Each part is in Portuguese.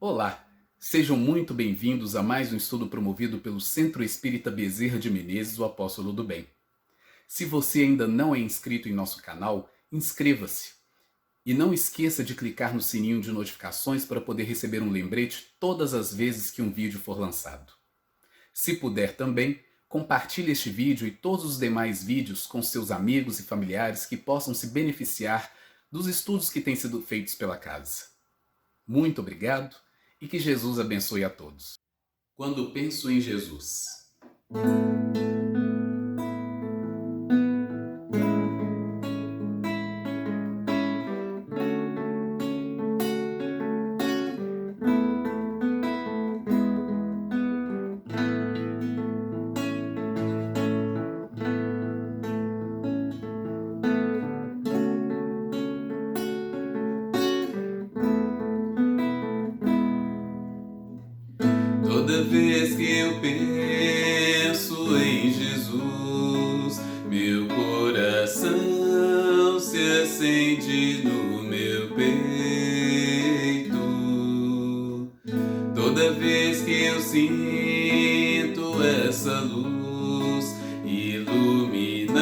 Olá, sejam muito bem-vindos a mais um estudo promovido pelo Centro Espírita Bezerra de Menezes, o Apóstolo do Bem. Se você ainda não é inscrito em nosso canal, inscreva-se. E não esqueça de clicar no sininho de notificações para poder receber um lembrete todas as vezes que um vídeo for lançado. Se puder também, compartilhe este vídeo e todos os demais vídeos com seus amigos e familiares que possam se beneficiar dos estudos que têm sido feitos pela casa. Muito obrigado e que Jesus abençoe a todos. Quando penso em Jesus. Toda vez que eu penso em Jesus, meu coração se acende no meu peito. Toda vez que eu sinto essa luz iluminando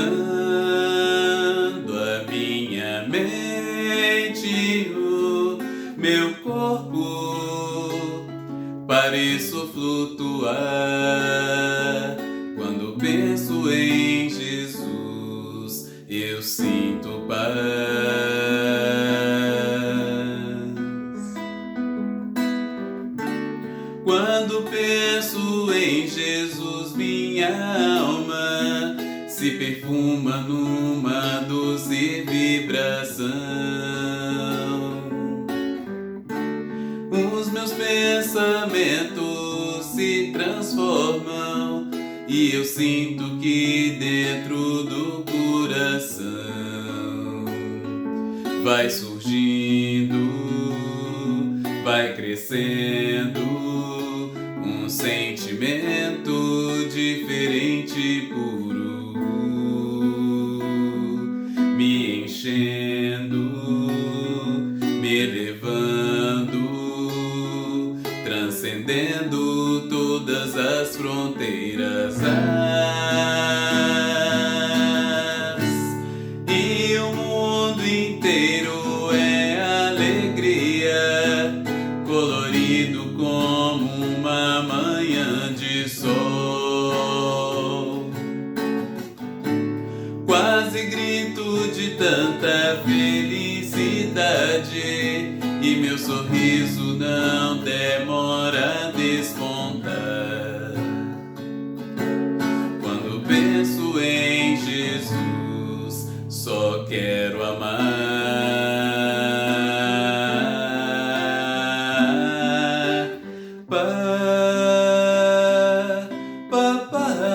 a minha mente, o meu corpo, pareço flutuar. Quando penso em Jesus, eu sinto paz. Quando penso em Jesus, minha alma se perfuma numa doce vibração. Os meus pensamentos se transformam e eu sinto que dentro do coração vai surgindo, vai crescendo um sentimento diferente e puro, me enchendo, me elevando, transcendendo todas as fronteiras. E o mundo inteiro é alegria, colorido como uma manhã de sol. Quase grito de tanta felicidade e meu sorriso não demora a despontar. Quando penso em Jesus, só quero amar.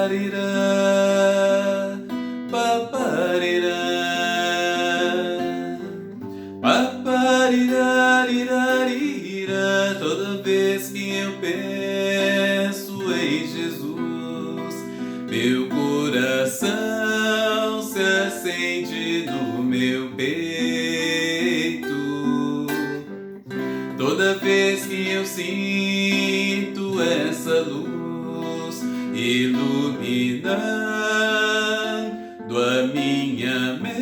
Paparirá, paparirá, paparirá. Toda vez que eu penso em Jesus, meu coração se acende no meu peito. Toda vez que eu sinto essa luz iluminando a minha mente.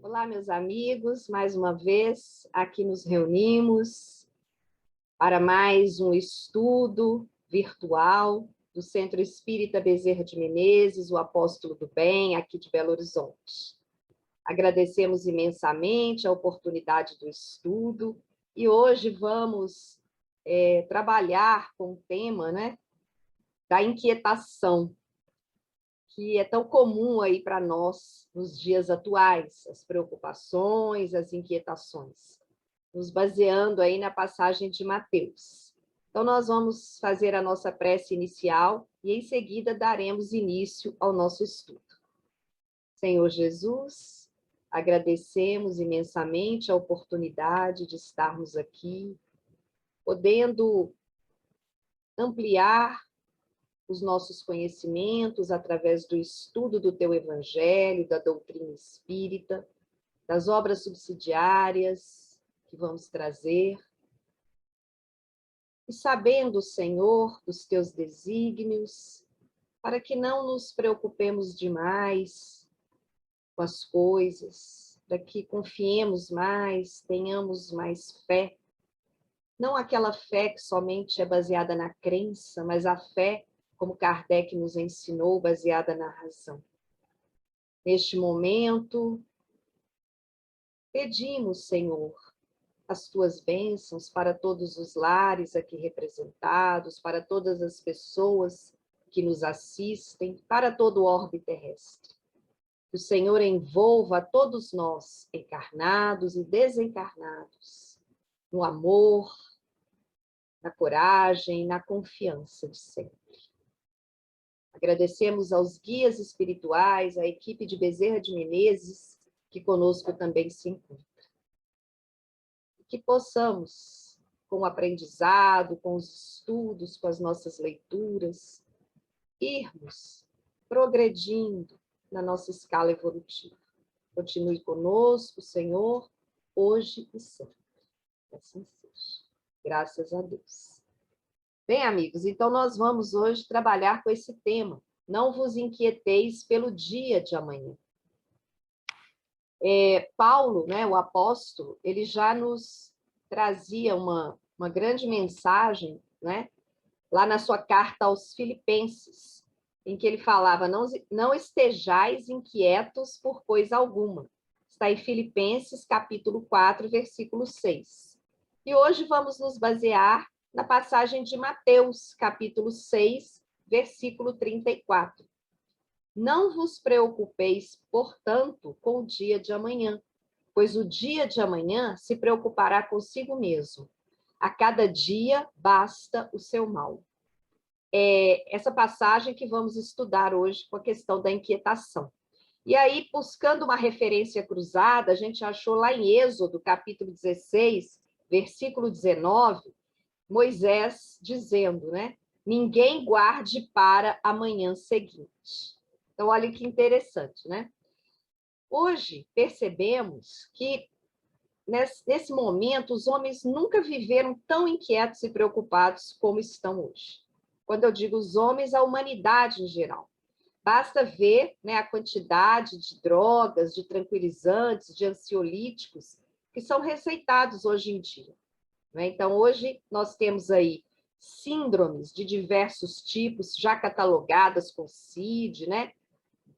Olá, meus amigos, mais uma vez aqui nos reunimos para mais um estudo virtual do Centro Espírita Bezerra de Menezes, o Apóstolo do Bem, aqui de Belo Horizonte. Agradecemos imensamente a oportunidade do estudo e hoje vamos trabalhar com o tema, da inquietação, que é tão comum aí para nós nos dias atuais, as preocupações, as inquietações, nos baseando aí na passagem de Mateus. Então, nós vamos fazer a nossa prece inicial e, em seguida, daremos início ao nosso estudo. Senhor Jesus, Agradecemos imensamente a oportunidade de estarmos aqui, podendo ampliar os nossos conhecimentos através do estudo do teu Evangelho, da doutrina espírita, das obras subsidiárias que vamos trazer. E sabendo, Senhor, dos teus desígnios, para que não nos preocupemos demais com as coisas, para que confiemos mais, tenhamos mais fé. Não aquela fé que somente é baseada na crença, mas a fé, como Kardec nos ensinou, baseada na razão. Neste momento, pedimos, Senhor, as tuas bênçãos para todos os lares aqui representados, para todas as pessoas que nos assistem, para todo o orbe terrestre. Que o Senhor envolva a todos nós, encarnados e desencarnados, no amor, na coragem e na confiança de sempre. Agradecemos aos guias espirituais, à equipe de Bezerra de Menezes, que conosco também se encontra. Que possamos, com o aprendizado, com os estudos, com as nossas leituras, irmos progredindo na nossa escala evolutiva. Continue conosco, Senhor, hoje e sempre. Assim seja. Graças a Deus. Bem, amigos, então nós vamos hoje trabalhar com esse tema. Não vos inquieteis pelo dia de amanhã. Paulo, né, o apóstolo, ele já nos trazia uma grande mensagem, né, lá na sua carta aos Filipenses, em que ele falava, não estejais inquietos por coisa alguma. Está em Filipenses, capítulo 4, versículo 6. E hoje vamos nos basear na passagem de Mateus, capítulo 6, versículo 34. Não vos preocupeis, portanto, com o dia de amanhã, pois o dia de amanhã se preocupará consigo mesmo. A cada dia basta o seu mal. Essa passagem que vamos estudar hoje com a questão da inquietação. E aí, buscando uma referência cruzada, a gente achou lá em Êxodo, capítulo 16, versículo 19, Moisés dizendo, né? Ninguém guarde para a manhã seguinte. Então, olha que interessante, né? Hoje, percebemos que, nesse momento, os homens nunca viveram tão inquietos e preocupados como estão hoje. Quando eu digo os homens, a humanidade em geral. Basta ver, né, a quantidade de drogas, de tranquilizantes, de ansiolíticos que são receitados hoje em dia. Né? Então, hoje, nós temos aí síndromes de diversos tipos, já catalogadas com CID, né?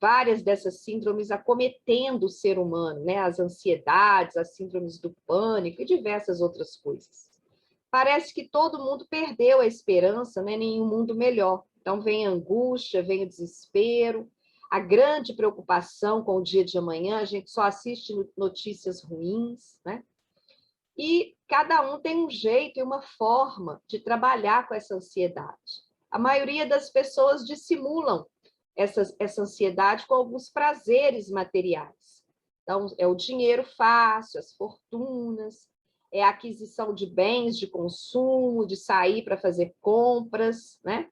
Várias dessas síndromes acometendo o ser humano, né? As ansiedades, as síndromes do pânico e diversas outras coisas. Parece que todo mundo perdeu a esperança, né, em um mundo melhor. Então, vem a angústia, vem o desespero, a grande preocupação com o dia de amanhã, a gente só assiste notícias ruins, né? E cada um tem um jeito e uma forma de trabalhar com essa ansiedade. A maioria das pessoas dissimulam essa ansiedade com alguns prazeres materiais. Então, é o dinheiro fácil, as fortunas, é a aquisição de bens de consumo, de sair para fazer compras, né?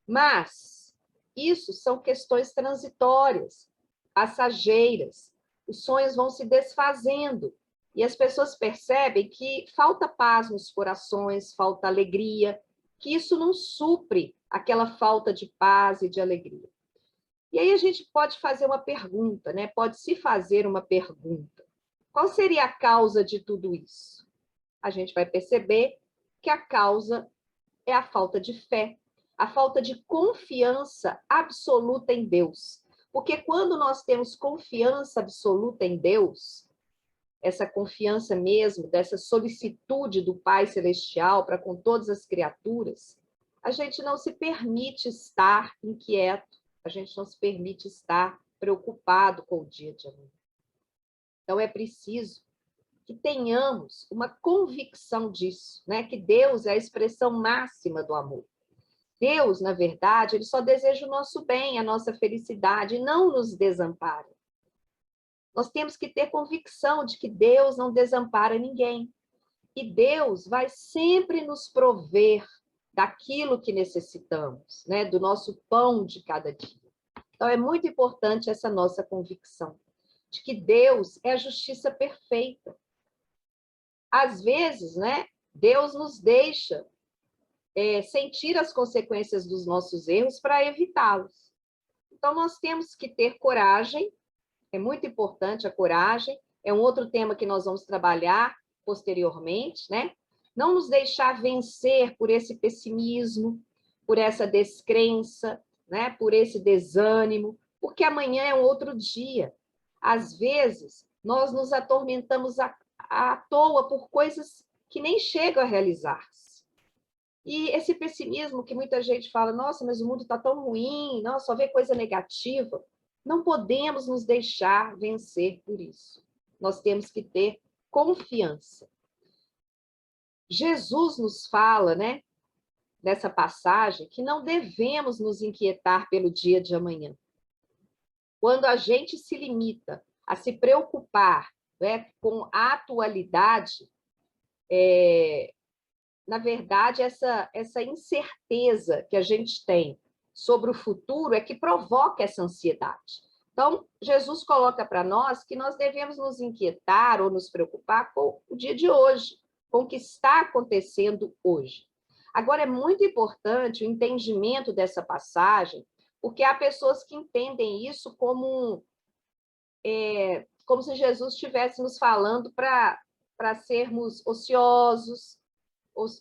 Mas isso são questões transitórias, passageiras. Os sonhos vão se desfazendo e as pessoas percebem que falta paz nos corações, falta alegria, que isso não supre aquela falta de paz e de alegria. E aí a gente pode fazer uma pergunta, né? Pode se fazer uma pergunta. Qual seria a causa de tudo isso? A gente vai perceber que a causa é a falta de fé, a falta de confiança absoluta em Deus. Porque quando nós temos confiança absoluta em Deus, essa confiança mesmo, dessa solicitude do Pai Celestial para com todas as criaturas, a gente não se permite estar inquieto, a gente não se permite estar preocupado com o dia de amanhã. Então, é preciso que tenhamos uma convicção disso, né? Que Deus é a expressão máxima do amor. Deus, na verdade, ele só deseja o nosso bem, a nossa felicidade, e não nos desampara. Nós temos que ter convicção de que Deus não desampara ninguém. E Deus vai sempre nos prover daquilo que necessitamos, né? Do nosso pão de cada dia. Então, é muito importante essa nossa convicção de que Deus é a justiça perfeita. Às vezes, né, Deus nos deixa sentir as consequências dos nossos erros para evitá-los. Então, nós temos que ter coragem, é muito importante a coragem, é um outro tema que nós vamos trabalhar posteriormente, né? Não nos deixar vencer por esse pessimismo, por essa descrença, né? Por esse desânimo, porque amanhã é um outro dia. Às vezes, nós nos atormentamos à toa por coisas que nem chegam a realizar-se. E esse pessimismo que muita gente fala, nossa, mas o mundo está tão ruim, nossa, só vê coisa negativa. Não podemos nos deixar vencer por isso. Nós temos que ter confiança. Jesus nos fala, né, nessa passagem, que não devemos nos inquietar pelo dia de amanhã. Quando a gente se limita a se preocupar, né, com a atualidade, na verdade, essa incerteza que a gente tem sobre o futuro é que provoca essa ansiedade. Então, Jesus coloca para nós que nós devemos nos inquietar ou nos preocupar com o dia de hoje, com o que está acontecendo hoje. Agora, é muito importante o entendimento dessa passagem, porque há pessoas que entendem isso como se Jesus estivesse nos falando para sermos ociosos,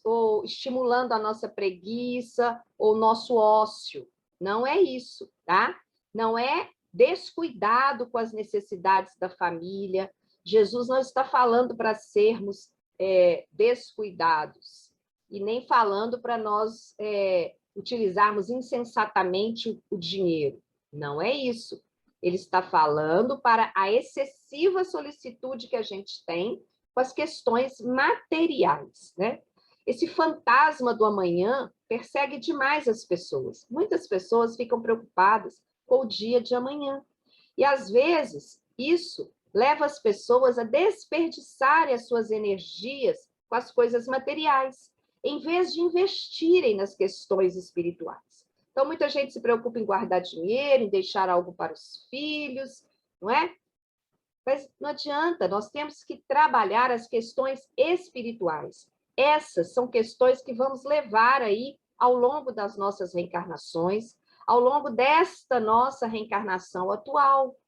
ou estimulando a nossa preguiça, ou nosso ócio. Não é isso, tá? Não é descuidado com as necessidades da família. Jesus não está falando para sermos descuidados, e nem falando para nós utilizarmos insensatamente o dinheiro. Não é isso. Ele está falando para a excessiva solicitude que a gente tem com as questões materiais, né? Esse fantasma do amanhã persegue demais as pessoas. Muitas pessoas ficam preocupadas com o dia de amanhã. E, às vezes, isso leva as pessoas a desperdiçarem as suas energias com as coisas materiais, em vez de investirem nas questões espirituais. Então, muita gente se preocupa em guardar dinheiro, em deixar algo para os filhos, não é? Mas não adianta, nós temos que trabalhar as questões espirituais. Essas são questões que vamos levar aí ao longo das nossas reencarnações, ao longo desta nossa reencarnação atual.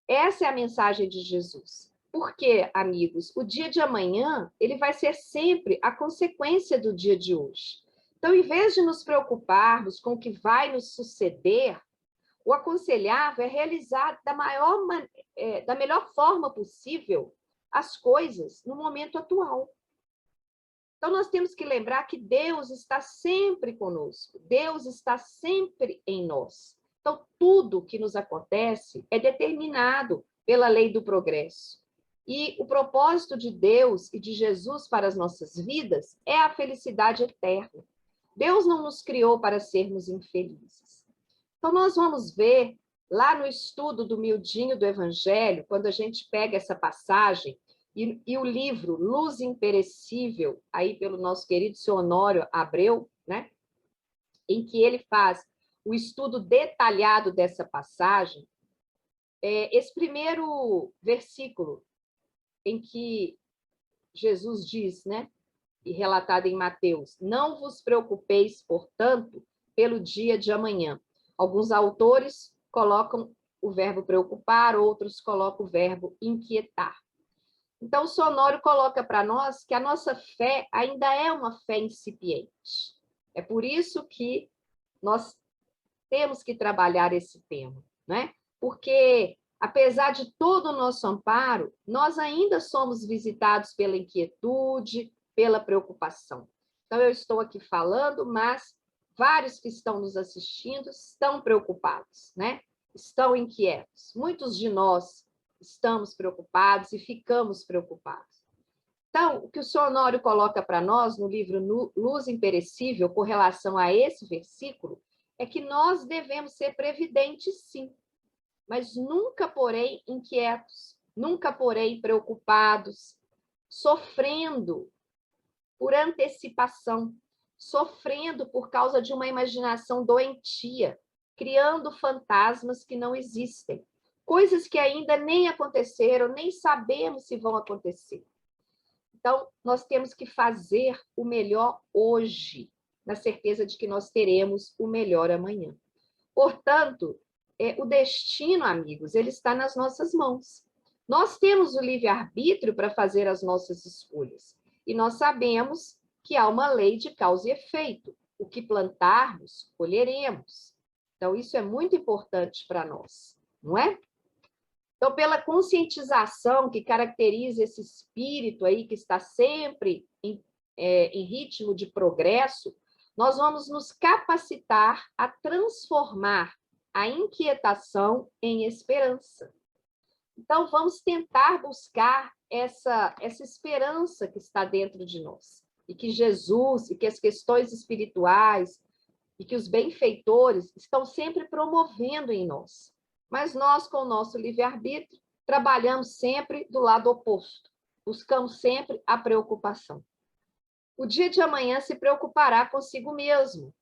Essa é a mensagem de Jesus. Porque, amigos, o dia de amanhã, ele vai ser sempre a consequência do dia de hoje. Então, em vez de nos preocuparmos com o que vai nos suceder, o aconselhável é realizar da melhor forma possível as coisas no momento atual. Então, nós temos que lembrar que Deus está sempre conosco, Deus está sempre em nós. Então, tudo que nos acontece é determinado pela lei do progresso. E o propósito de Deus e de Jesus para as nossas vidas é a felicidade eterna. Deus não nos criou para sermos infelizes. Então, nós vamos ver lá no estudo do miudinho do Evangelho, quando a gente pega essa passagem, e o livro Luz Imperecível, aí pelo nosso querido seu Honório Abreu, né? Em que ele faz o estudo detalhado dessa passagem, esse primeiro versículo em que Jesus diz, né? E relatado em Mateus, não vos preocupeis, portanto, pelo dia de amanhã. Alguns autores colocam o verbo preocupar, outros colocam o verbo inquietar. Então, o Sonório coloca para nós que a nossa fé ainda é uma fé incipiente. É por isso que nós temos que trabalhar esse tema, né? Porque, apesar de todo o nosso amparo, nós ainda somos visitados pela inquietude, pela preocupação. Então, eu estou aqui falando, mas vários que estão nos assistindo estão preocupados, né? Estão inquietos. Muitos de nós estamos preocupados e ficamos preocupados. Então, o que o senhor Honório coloca para nós no livro Luz Imperecível, com relação a esse versículo, é que nós devemos ser previdentes, sim. mas nunca, porém, inquietos, nunca, porém, preocupados, sofrendo por antecipação, sofrendo por causa de uma imaginação doentia, criando fantasmas que não existem, coisas que ainda nem aconteceram, nem sabemos se vão acontecer. Então, nós temos que fazer o melhor hoje, na certeza de que nós teremos o melhor amanhã. Portanto, o destino, amigos, ele está nas nossas mãos. Nós temos o livre-arbítrio para fazer as nossas escolhas. E nós sabemos que há uma lei de causa e efeito. O que plantarmos, colheremos. Então, isso é muito importante para nós, não é? Então, pela conscientização que caracteriza esse espírito aí, que está sempre em ritmo de progresso, nós vamos nos capacitar a transformar a inquietação em esperança. Então, vamos tentar buscar essa esperança que está dentro de nós. E que Jesus, e que as questões espirituais, e que os benfeitores estão sempre promovendo em nós. Mas nós, com o nosso livre-arbítrio, trabalhamos sempre do lado oposto. Buscamos sempre a preocupação. O dia de amanhã se preocupará consigo mesmo.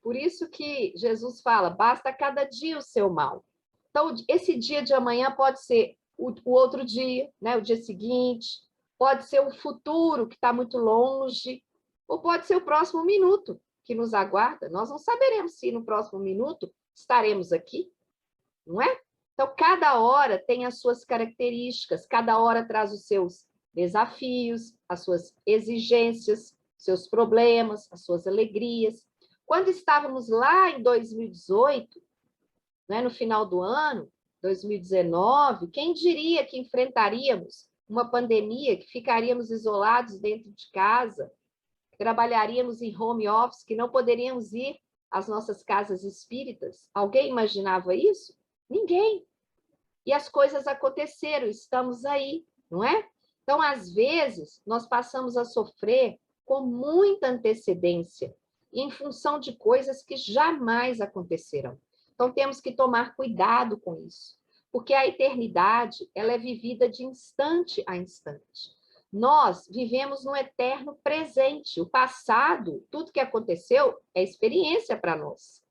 Por isso que Jesus fala, basta cada dia o seu mal. Então, esse dia de amanhã pode ser o outro dia, né? O dia seguinte, pode ser o futuro, que está muito longe, ou pode ser o próximo minuto que nos aguarda. Nós não saberemos se no próximo minuto estaremos aqui, não é? Então, cada hora tem as suas características, cada hora traz os seus desafios, as suas exigências, seus problemas, as suas alegrias. Quando estávamos lá em 2018, né, no final do ano, 2019, quem diria que enfrentaríamos uma pandemia, que ficaríamos isolados dentro de casa, trabalharíamos em home office, que não poderíamos ir às nossas casas espíritas? Alguém imaginava isso? Ninguém. E as coisas aconteceram, estamos aí, não é? Então, às vezes, nós passamos a sofrer com muita antecedência, em função de coisas que jamais acontecerão. Então, temos que tomar cuidado com isso, porque a eternidade, ela é vivida de instante a instante. Nós vivemos no eterno presente. O passado, tudo que aconteceu, é experiência para nós.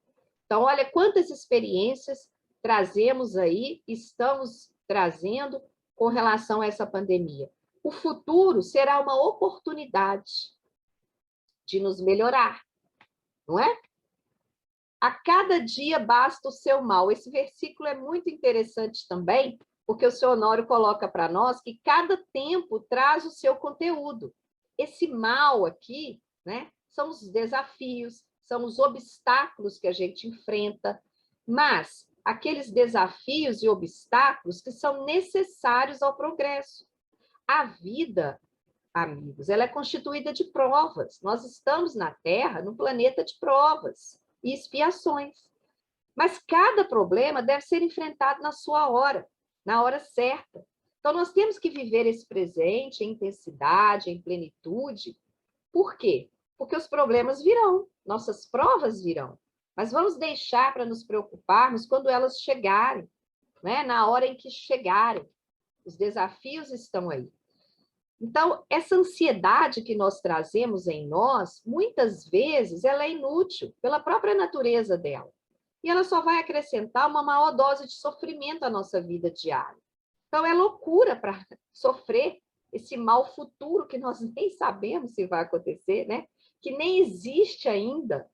Então, olha quantas experiências trazemos aí, estamos trazendo com relação a essa pandemia. O futuro será uma oportunidade de nos melhorar, não é? A cada dia basta o seu mal. Esse versículo é muito interessante também, porque o seu Honório coloca para nós que cada tempo traz o seu conteúdo. Esse mal aqui, né, são os desafios, são os obstáculos que a gente enfrenta, mas aqueles desafios e obstáculos que são necessários ao progresso. A vida, amigos, ela é constituída de provas. Nós estamos na Terra, num planeta de provas e expiações. Mas cada problema deve ser enfrentado na sua hora, na hora certa. Então, nós temos que viver esse presente em intensidade, em plenitude. Por quê? Porque os problemas virão, nossas provas virão. Mas vamos deixar para nos preocuparmos quando elas chegarem, né? Na hora em que chegarem. Os desafios estão aí. Então, essa ansiedade que nós trazemos em nós, muitas vezes, ela é inútil pela própria natureza dela. E ela só vai acrescentar uma maior dose de sofrimento à nossa vida diária. Então, é loucura para sofrer esse mal futuro que nós nem sabemos se vai acontecer, né? Que nem existe ainda,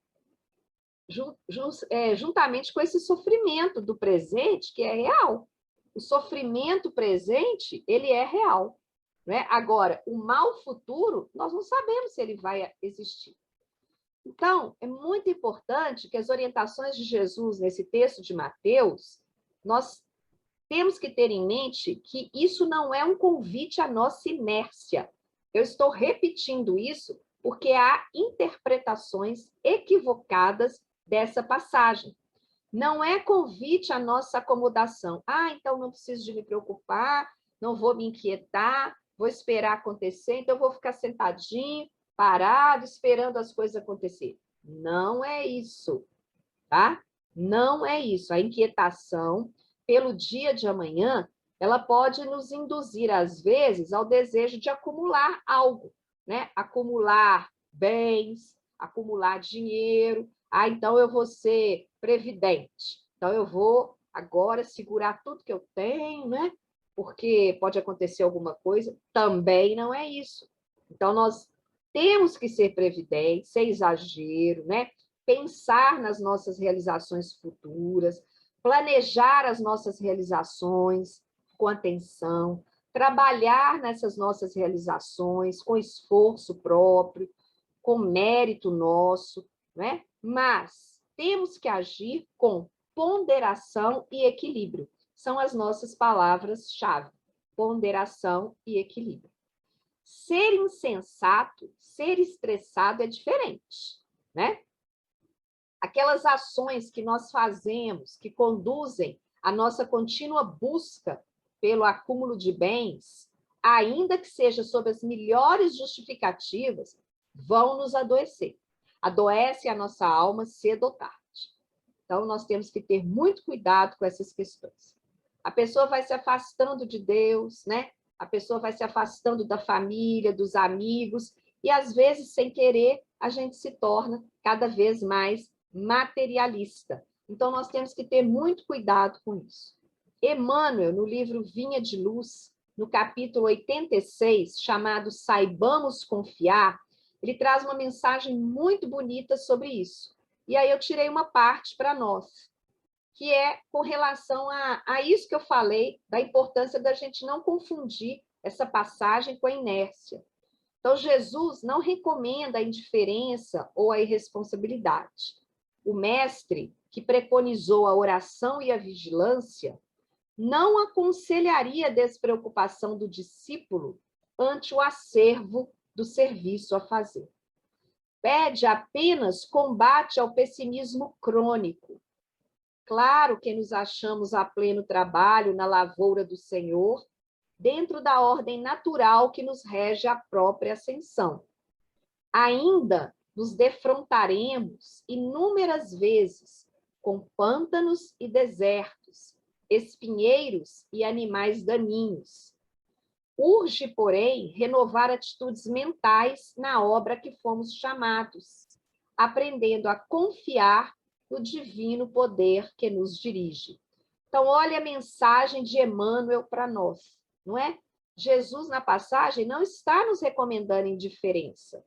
juntamente com esse sofrimento do presente, que é real. O sofrimento presente, ele é real. Né? Agora, o mal futuro, nós não sabemos se ele vai existir. Então, é muito importante que as orientações de Jesus nesse texto de Mateus, nós temos que ter em mente que isso não é um convite à nossa inércia. Eu estou repetindo isso porque há interpretações equivocadas dessa passagem. Não é convite à nossa acomodação. Ah, então não preciso de me preocupar, não vou me inquietar, vou esperar acontecer, então eu vou ficar sentadinho, parado, esperando as coisas acontecerem. Não é isso, tá? Não é isso. A inquietação pelo dia de amanhã, ela pode nos induzir, às vezes, ao desejo de acumular algo, né? Acumular bens, acumular dinheiro. Ah, então eu vou ser previdente. Então eu vou agora segurar tudo que eu tenho, né? Porque pode acontecer alguma coisa. Também não é isso. Então nós temos que ser previdentes, sem exagero, né? Pensar nas nossas realizações futuras, planejar as nossas realizações com atenção, trabalhar nessas nossas realizações com esforço próprio, com mérito nosso, né? Mas temos que agir com ponderação e equilíbrio. São as nossas palavras-chave: ponderação e equilíbrio. Ser insensato, ser estressado é diferente, né? Aquelas ações que nós fazemos, que conduzem a nossa contínua busca pelo acúmulo de bens, ainda que seja sob as melhores justificativas, vão nos adoecer. Adoece a nossa alma cedo ou tarde. Então, nós temos que ter muito cuidado com essas questões. A pessoa vai se afastando de Deus, né? A pessoa vai se afastando da família, dos amigos, e às vezes, sem querer, a gente se torna cada vez mais materialista. Então, nós temos que ter muito cuidado com isso. Emmanuel, no livro Vinha de Luz, no capítulo 86, chamado Saibamos Confiar, ele traz uma mensagem muito bonita sobre isso. E aí eu tirei uma parte para nós, que é com relação a isso que eu falei, da importância da gente não confundir essa passagem com a inércia. Então, Jesus não recomenda a indiferença ou a irresponsabilidade. O mestre, que preconizou a oração e a vigilância, não aconselharia a despreocupação do discípulo ante o acervo do serviço a fazer. Pede apenas combate ao pessimismo crônico. Claro que nos achamos a pleno trabalho na lavoura do Senhor, dentro da ordem natural que nos rege a própria ascensão. Ainda nos defrontaremos inúmeras vezes com pântanos e desertos, espinheiros e animais daninhos. Urge, porém, renovar atitudes mentais na obra que fomos chamados, aprendendo a confiar no divino poder que nos dirige. Então, olha a mensagem de Emmanuel para nós, não é? Jesus, na passagem, não está nos recomendando indiferença.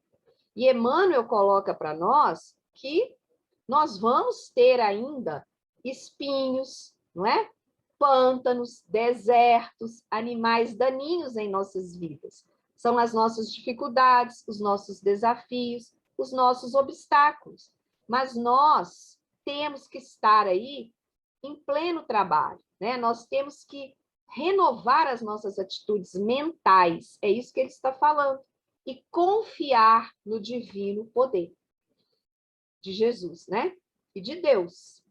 E Emmanuel coloca para nós que nós vamos ter ainda espinhos, não é? Pântanos, desertos, animais daninhos em nossas vidas. São as nossas dificuldades, os nossos desafios, os nossos obstáculos. Mas nós temos que estar aí em pleno trabalho, né? Nós temos que renovar as nossas atitudes mentais, é isso que ele está falando, e confiar no divino poder de Jesus, né? E de Deus.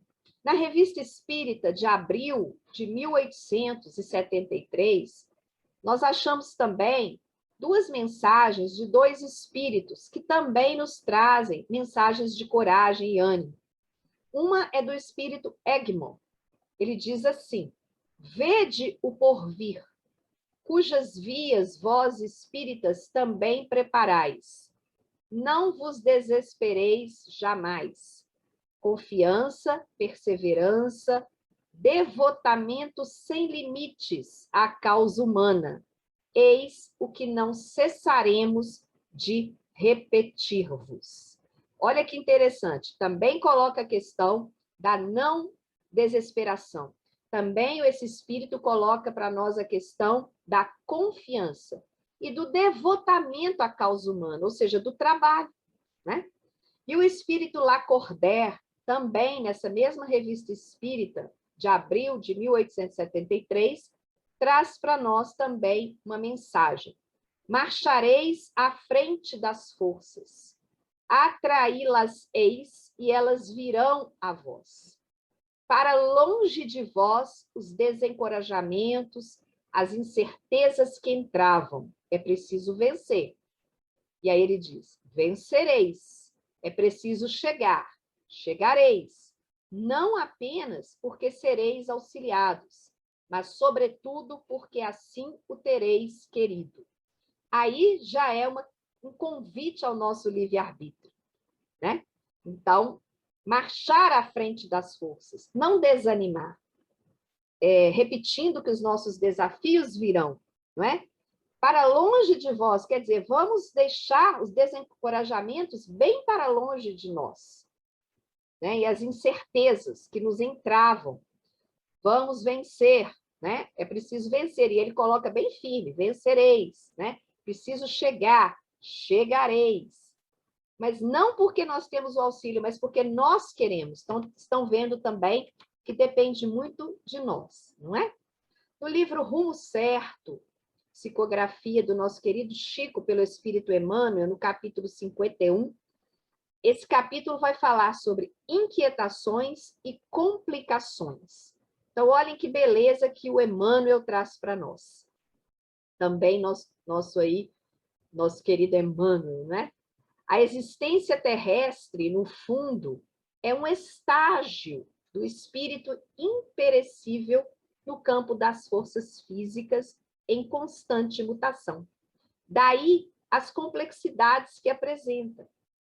Na Revista Espírita de abril de 1873, nós achamos também duas mensagens de dois espíritos que também nos trazem mensagens de coragem e ânimo. Uma é do espírito Egmont. Ele diz assim: vede o porvir, cujas vias vós espíritas também preparais. Não vos desespereis jamais. Confiança, perseverança, devotamento sem limites à causa humana. Eis o que não cessaremos de repetir-vos. Olha que interessante, também coloca a questão da não desesperação. Também esse espírito coloca para nós a questão da confiança e do devotamento à causa humana, ou seja, do trabalho, né? E o espírito Lacordaire, também nessa mesma revista espírita de abril de 1873, traz para nós também uma mensagem: marchareis à frente das forças, atraí-las-eis e elas virão a vós. Para longe de vós os desencorajamentos, as incertezas que entravam, é preciso vencer. E aí ele diz: vencereis, é preciso chegar, chegareis, não apenas porque sereis auxiliados, mas, sobretudo, porque assim o tereis querido. Aí já é um convite ao nosso livre-arbítrio, né? Então, marchar à frente das forças, não desanimar, repetindo que os nossos desafios virão, não é? Para longe de vós, quer dizer, vamos deixar os desencorajamentos bem para longe de nós, né? E as incertezas que nos entravam. Vamos vencer, né? É preciso vencer. E ele coloca bem firme: vencereis, né? Preciso chegar, chegareis. Mas não porque nós temos o auxílio, mas porque nós queremos. Então, estão vendo também que depende muito de nós, não é? No livro Rumo Certo, psicografia do nosso querido Chico pelo Espírito Emmanuel, no capítulo 51, esse capítulo vai falar sobre inquietações e complicações. Então, olhem que beleza que o Emmanuel traz para nós. Também nosso querido Emmanuel, né? A existência terrestre, no fundo, é um estágio do espírito imperecível no campo das forças físicas em constante mutação. Daí as complexidades que apresenta.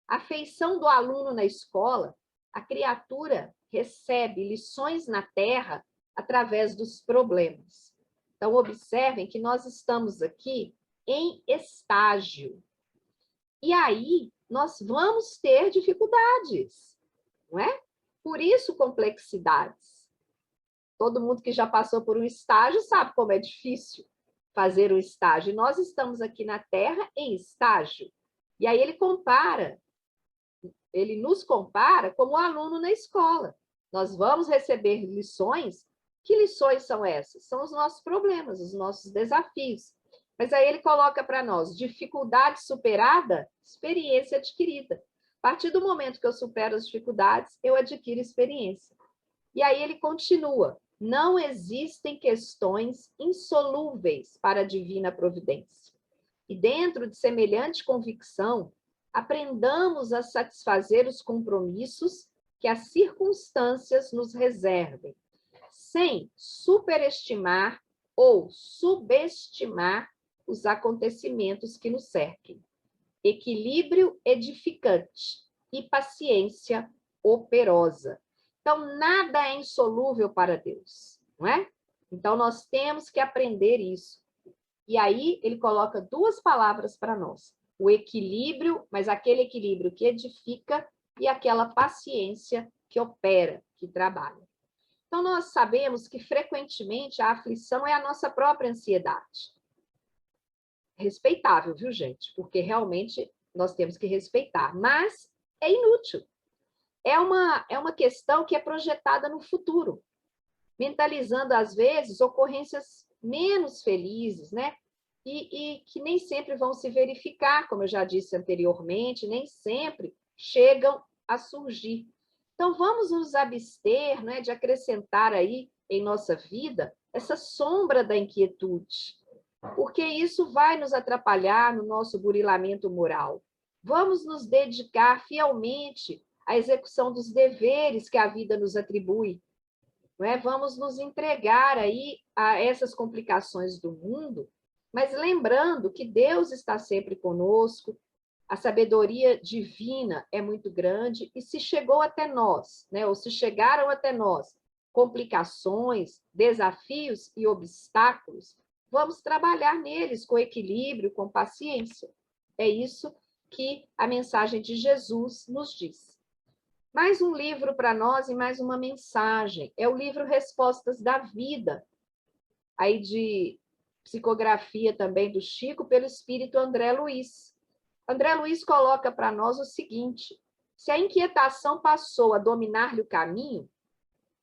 A feição do aluno na escola, a criatura recebe lições na Terra através dos problemas. Então, observem que nós estamos aqui em estágio. E aí, nós vamos ter dificuldades, não é? Por isso, complexidades. Todo mundo que já passou por um estágio sabe como é difícil fazer um estágio. E nós estamos aqui na Terra em estágio. E aí ele nos compara como aluno na escola. Nós vamos receber lições. Que lições são essas? São os nossos problemas, os nossos desafios. Mas aí ele coloca para nós: dificuldade superada, experiência adquirida. A partir do momento que eu supero as dificuldades, eu adquiro experiência. E aí ele continua: não existem questões insolúveis para a divina providência. E dentro de semelhante convicção, aprendamos a satisfazer os compromissos que as circunstâncias nos reservem, sem superestimar ou subestimar os acontecimentos que nos cerquem. Equilíbrio edificante e paciência operosa. Então, nada é insolúvel para Deus, não é? Então, nós temos que aprender isso. E aí, ele coloca duas palavras para nós: o equilíbrio, mas aquele equilíbrio que edifica, e aquela paciência que opera, que trabalha. Então, nós sabemos que, frequentemente, a aflição é a nossa própria ansiedade. Respeitável, viu, gente? Porque realmente nós temos que respeitar, mas é inútil. É uma questão que é projetada no futuro, mentalizando, às vezes, ocorrências menos felizes, né? E que nem sempre vão se verificar, como eu já disse anteriormente, nem sempre chegam a surgir. Então, vamos nos abster, né, de acrescentar aí em nossa vida essa sombra da inquietude, porque isso vai nos atrapalhar no nosso burilamento moral. Vamos nos dedicar fielmente à execução dos deveres que a vida nos atribui. Não é? Vamos nos entregar aí a essas complicações do mundo, mas lembrando que Deus está sempre conosco, a sabedoria divina é muito grande, e se chegou até nós, né, ou se chegaram até nós complicações, desafios e obstáculos, vamos trabalhar neles com equilíbrio, com paciência. É isso que a mensagem de Jesus nos diz. Mais um livro para nós e mais uma mensagem. É o livro Respostas da Vida, aí de psicografia também do Chico, pelo espírito André Luiz. André Luiz coloca para nós o seguinte: se a inquietação passou a dominar-lhe o caminho,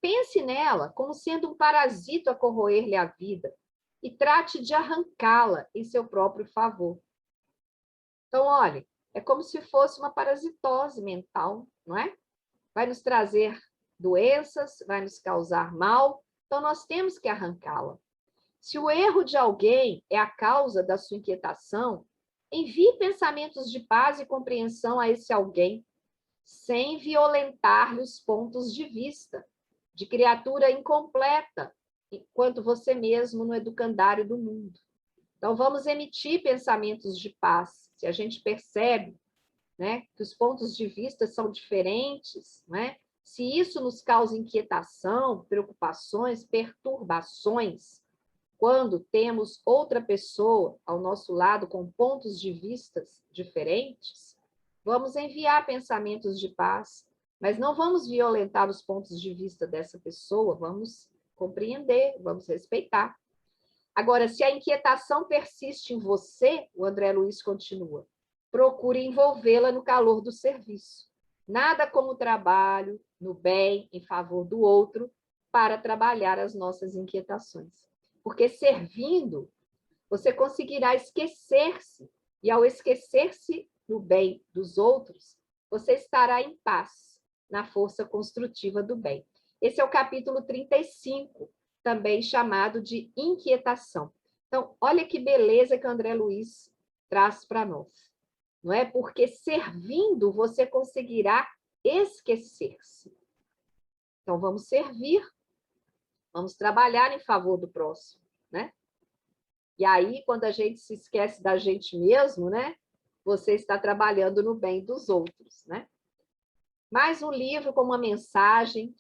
pense nela como sendo um parasito a corroer-lhe a vida e trate de arrancá-la em seu próprio favor. Então, olha, é como se fosse uma parasitose mental, não é? Vai nos trazer doenças, vai nos causar mal, então nós temos que arrancá-la. Se o erro de alguém é a causa da sua inquietação, envie pensamentos de paz e compreensão a esse alguém. sem violentar-lhe os pontos de vista, de criatura incompleta, enquanto você mesmo no educandário do mundo. Então, vamos emitir pensamentos de paz. Se a gente percebe, né, que os pontos de vista são diferentes, né, se isso nos causa inquietação, preocupações, perturbações, quando temos outra pessoa ao nosso lado com pontos de vista diferentes, vamos enviar pensamentos de paz, mas não vamos violentar os pontos de vista dessa pessoa, vamos compreender, vamos respeitar. Agora, se a inquietação persiste em você, o André Luiz continua, procure envolvê-la no calor do serviço. Nada como trabalho, no bem, em favor do outro, para trabalhar as nossas inquietações. Porque servindo, você conseguirá esquecer-se, e ao esquecer-se no bem dos outros, você estará em paz, na força construtiva do bem. Esse é o capítulo 35, também chamado de inquietação. Então, olha que beleza que o André Luiz traz para nós. Não é? Porque servindo você conseguirá esquecer-se. Então, vamos servir, vamos trabalhar em favor do próximo, né? E aí, quando a gente se esquece da gente mesmo, né? Você está trabalhando no bem dos outros, né? Mais um livro com uma mensagem,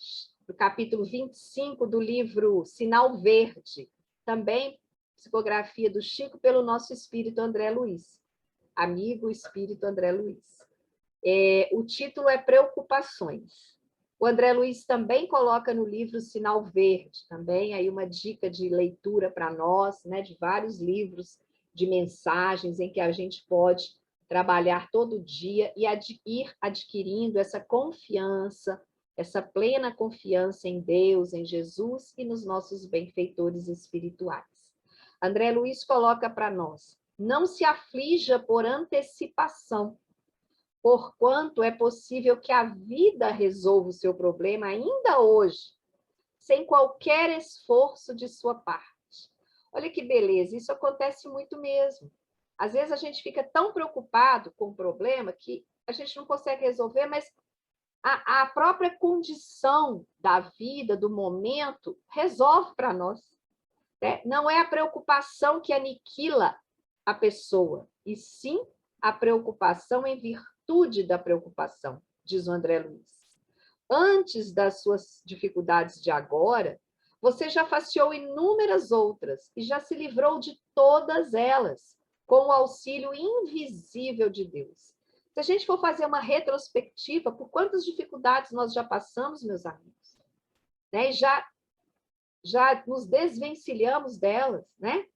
do capítulo 25 do livro Sinal Verde, também psicografia do Chico pelo nosso espírito André Luiz, amigo espírito André Luiz. O título é Preocupações. O André Luiz também coloca no livro Sinal Verde, também aí uma dica de leitura para nós, né, de vários livros de mensagens em que a gente pode trabalhar todo dia e ir adquirindo essa confiança, essa plena confiança em Deus, em Jesus e nos nossos benfeitores espirituais. André Luiz coloca para nós, não se aflija por antecipação, porquanto é possível que a vida resolva o seu problema ainda hoje, sem qualquer esforço de sua parte. Olha que beleza, isso acontece muito mesmo. Às vezes a gente fica tão preocupado com o problema que a gente não consegue resolver, mas a própria condição da vida, do momento, resolve para nós. Né? Não é a preocupação que aniquila a pessoa, e sim a preocupação em virtude da preocupação, diz o André Luiz. Antes das suas dificuldades de agora, você já faceou inúmeras outras e já se livrou de todas elas, com o auxílio invisível de Deus. Se a gente for fazer uma retrospectiva, por quantas dificuldades nós já passamos, meus amigos, né? Já nos desvencilhamos delas, né?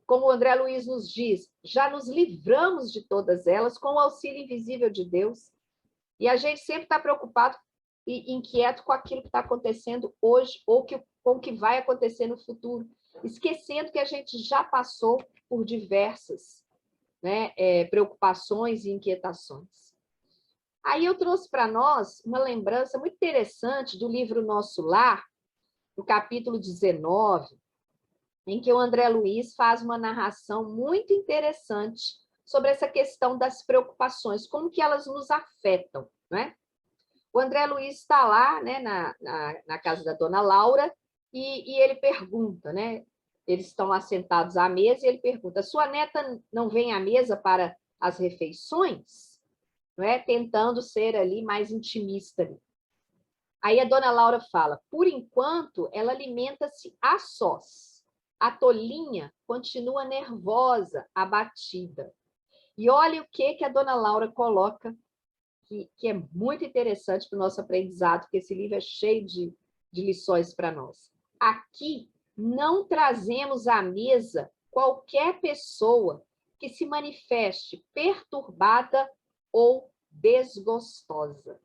Como o André Luiz nos diz, já nos livramos de todas elas com o auxílio invisível de Deus. E a gente sempre está preocupado e inquieto com aquilo que está acontecendo hoje ou com o que vai acontecer no futuro, esquecendo que a gente já passou por diversas, né, preocupações e inquietações. Aí eu trouxe para nós uma lembrança muito interessante do livro Nosso Lar, no capítulo 19, em que o André Luiz faz uma narração muito interessante sobre essa questão das preocupações, como que elas nos afetam, né? O André Luiz está lá, né, na casa da dona Laura, e ele pergunta, né? Eles estão assentados à mesa e ele pergunta, sua neta não vem à mesa para as refeições? Não é? Tentando ser ali mais intimista. Ali. Aí a dona Laura fala, por enquanto, ela alimenta-se a sós. A tolinha continua nervosa, abatida. E olha o que a dona Laura coloca, que é muito interessante para o nosso aprendizado, porque esse livro é cheio de lições para nós. Aqui não trazemos à mesa qualquer pessoa que se manifeste perturbada ou desgostosa.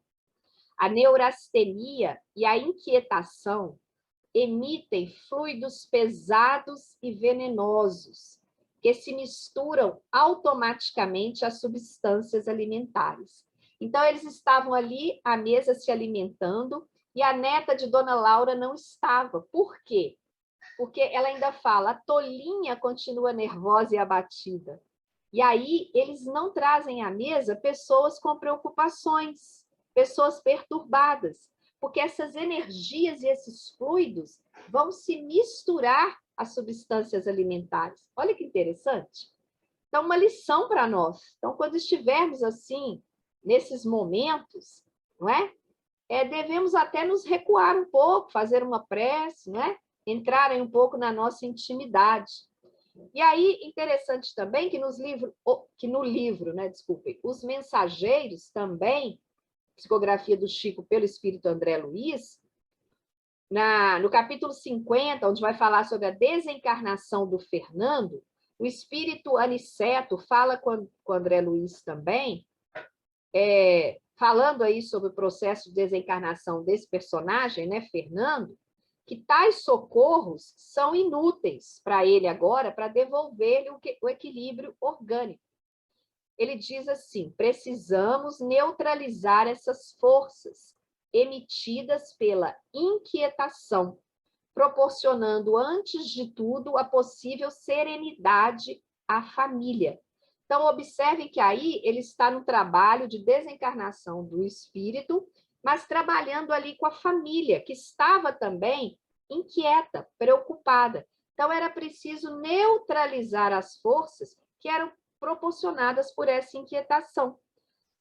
A neurastenia e a inquietação emitem fluidos pesados e venenosos, que se misturam automaticamente às substâncias alimentares. Então, eles estavam ali à mesa se alimentando e a neta de Dona Laura não estava. Por quê? Porque ela ainda fala, a tolinha continua nervosa e abatida. E aí, eles não trazem à mesa pessoas com preocupações. pessoas perturbadas, porque essas energias e esses fluidos vão se misturar às substâncias alimentares. Olha que interessante. Então, uma lição para nós. Então, quando estivermos assim, nesses momentos, não é? Devemos até nos recuar um pouco, fazer uma prece, não é? Entrarem um pouco na nossa intimidade. E aí, interessante também que no livro, né, desculpem, Os Mensageiros também, psicografia do Chico pelo Espírito André Luiz, no capítulo 50, onde vai falar sobre a desencarnação do Fernando, o espírito Aniceto fala com André Luiz também, falando aí sobre o processo de desencarnação desse personagem, né, Fernando, que tais socorros são inúteis para ele agora, para devolver-lhe o equilíbrio orgânico. Ele diz assim: precisamos neutralizar essas forças emitidas pela inquietação, proporcionando, antes de tudo, a possível serenidade à família. Então, observem que aí ele está no trabalho de desencarnação do espírito, mas trabalhando ali com a família, que estava também inquieta, preocupada. Então, era preciso neutralizar as forças que eram proporcionadas por essa inquietação,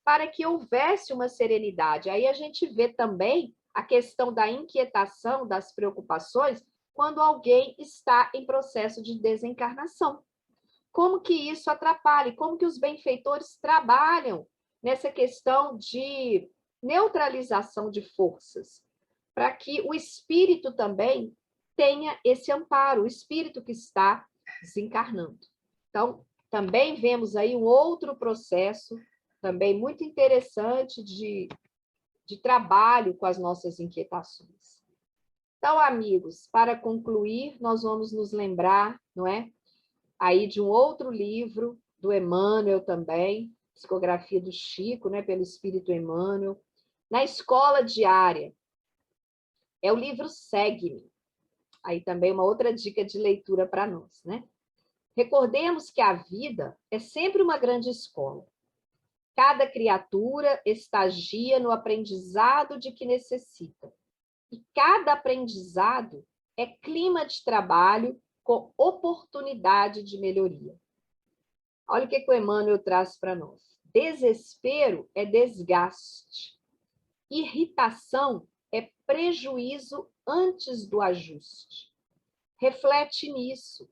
para que houvesse uma serenidade. Aí a gente vê também a questão da inquietação, das preocupações, quando alguém está em processo de desencarnação. Como que isso atrapalha? Como que os benfeitores trabalham nessa questão de neutralização de forças, para que o espírito também tenha esse amparo, o espírito que está desencarnando. Então, também vemos aí um outro processo, também muito interessante, de trabalho com as nossas inquietações. Então, amigos, para concluir, nós vamos nos lembrar, não é? Aí de um outro livro, do Emmanuel também, psicografia do Chico, né, pelo Espírito Emmanuel, na Escola Diária. É o livro Segue-me. Aí também uma outra dica de leitura para nós, né? Recordemos que a vida é sempre uma grande escola. Cada criatura estagia no aprendizado de que necessita. E cada aprendizado é clima de trabalho com oportunidade de melhoria. Olha o que o Emmanuel traz para nós. Desespero é desgaste. Irritação é prejuízo antes do ajuste. Reflete nisso.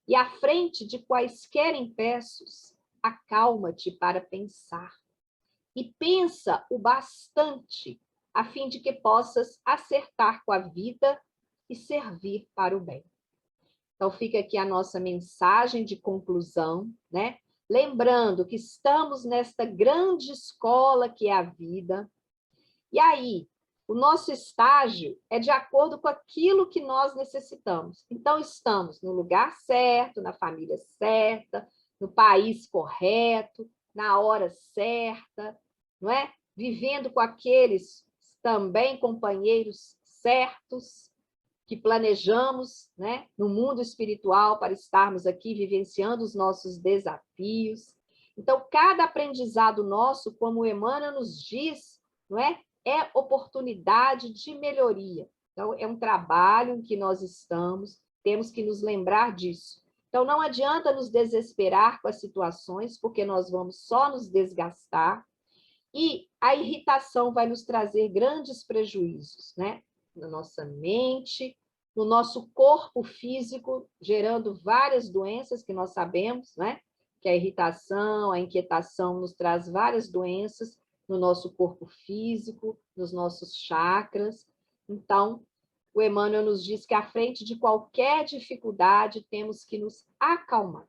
E à frente de quaisquer empeços, acalma-te para pensar. E pensa o bastante, a fim de que possas acertar com a vida e servir para o bem. Então, fica aqui a nossa mensagem de conclusão, né? Lembrando que estamos nesta grande escola que é a vida. E aí, o nosso estágio é de acordo com aquilo que nós necessitamos. Então, estamos no lugar certo, na família certa, no país correto, na hora certa, não é? Vivendo com aqueles também companheiros certos que planejamos, né, no mundo espiritual para estarmos aqui vivenciando os nossos desafios. Então, cada aprendizado nosso, como o Emmanuel nos diz, não é oportunidade de melhoria. Então, é um trabalho em que nós estamos, temos que nos lembrar disso. Então, não adianta nos desesperar com as situações, porque nós vamos só nos desgastar, e a irritação vai nos trazer grandes prejuízos, né? Na nossa mente, no nosso corpo físico, gerando várias doenças que nós sabemos, né? Que a irritação, a inquietação nos traz várias doenças no nosso corpo físico, nos nossos chakras. Então, o Emmanuel nos diz que à frente de qualquer dificuldade temos que nos acalmar.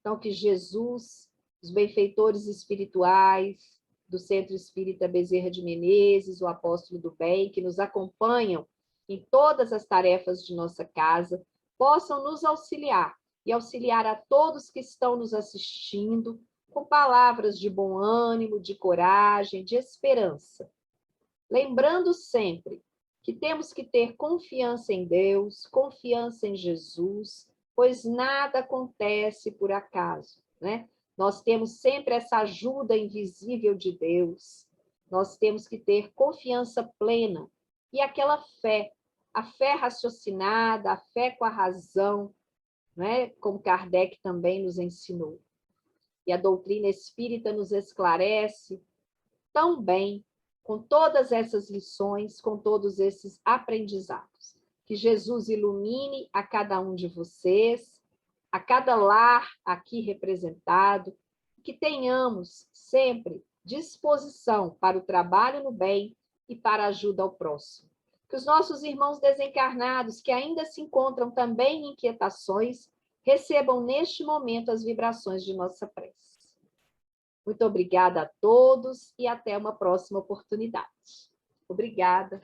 Então, que Jesus, os benfeitores espirituais do Centro Espírita Bezerra de Menezes, o Apóstolo do Bem, que nos acompanham em todas as tarefas de nossa casa, possam nos auxiliar e auxiliar a todos que estão nos assistindo com palavras de bom ânimo, de coragem, de esperança. Lembrando sempre que temos que ter confiança em Deus, confiança em Jesus, pois nada acontece por acaso, né? Nós temos sempre essa ajuda invisível de Deus. Nós temos que ter confiança plena e aquela fé, a fé raciocinada, a fé com a razão, né? Como Kardec também nos ensinou. E a doutrina espírita nos esclarece tão bem, com todas essas lições, com todos esses aprendizados. Que Jesus ilumine a cada um de vocês, a cada lar aqui representado, que tenhamos sempre disposição para o trabalho no bem e para a ajuda ao próximo. Que os nossos irmãos desencarnados, que ainda se encontram também em inquietações, recebam neste momento as vibrações de nossa prece. Muito obrigada a todos e até uma próxima oportunidade. Obrigada.